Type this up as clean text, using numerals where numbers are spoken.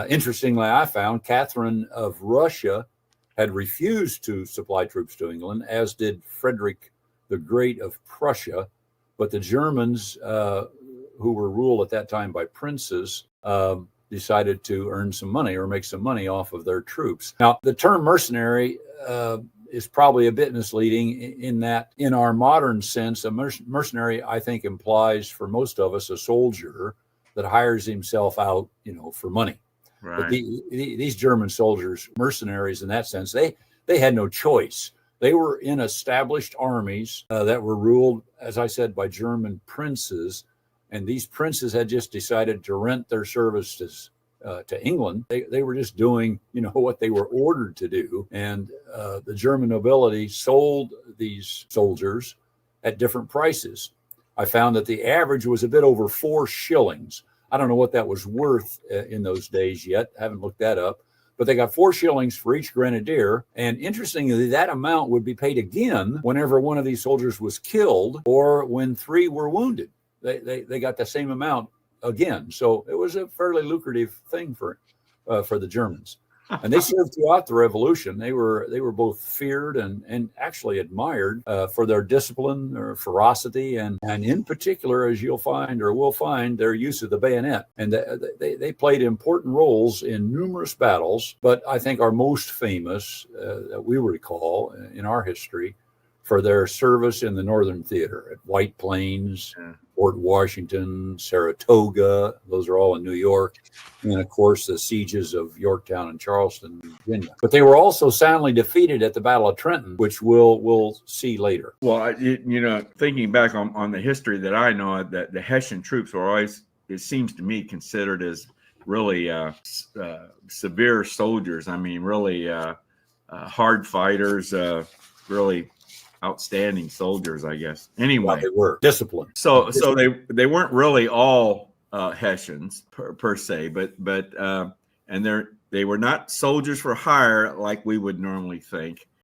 Interestingly, I found Catherine of Russia had refused to supply troops to England, as did Frederick the Great of Prussia. But the Germans, who were ruled at that time by princes, decided to earn some money or make some money off of their troops. Now, the term mercenary is probably a bit misleading in that, in our modern sense, a mercenary, I think, implies for most of us a soldier that hires himself out, for money. Right. But these German soldiers, mercenaries in that sense, they had no choice. They were in established armies that were ruled, as I said, by German princes. And these princes had just decided to rent their services to England. They were just doing, what they were ordered to do. And the German nobility sold these soldiers at different prices. I found that the average was a bit over 4 shillings. I don't know what that was worth in those days yet. I haven't looked that up. But they got 4 shillings for each grenadier. And interestingly, that amount would be paid again whenever one of these soldiers was killed or when 3 were wounded. They got the same amount again. So it was a fairly lucrative thing for the Germans. And they served throughout the Revolution. They were both feared and actually admired for their discipline, their ferocity, and in particular, as you'll find or will find, their use of the bayonet. And they played important roles in numerous battles, but I think are most famous that we recall in our history for their service in the Northern Theater at White Plains, Fort Washington, Saratoga. Those are all in New York. And, of course, the sieges of Yorktown and Charleston, Virginia. But they were also soundly defeated at the Battle of Trenton, which we'll see later. Well, thinking back on the history that I know, that the Hessian troops were always, it seems to me, considered as really severe soldiers. I mean, really hard fighters, really outstanding soldiers, I guess. Anyway, well, they were disciplined. So they weren't really all Hessians per se, but and they were not soldiers for hire like we would normally think.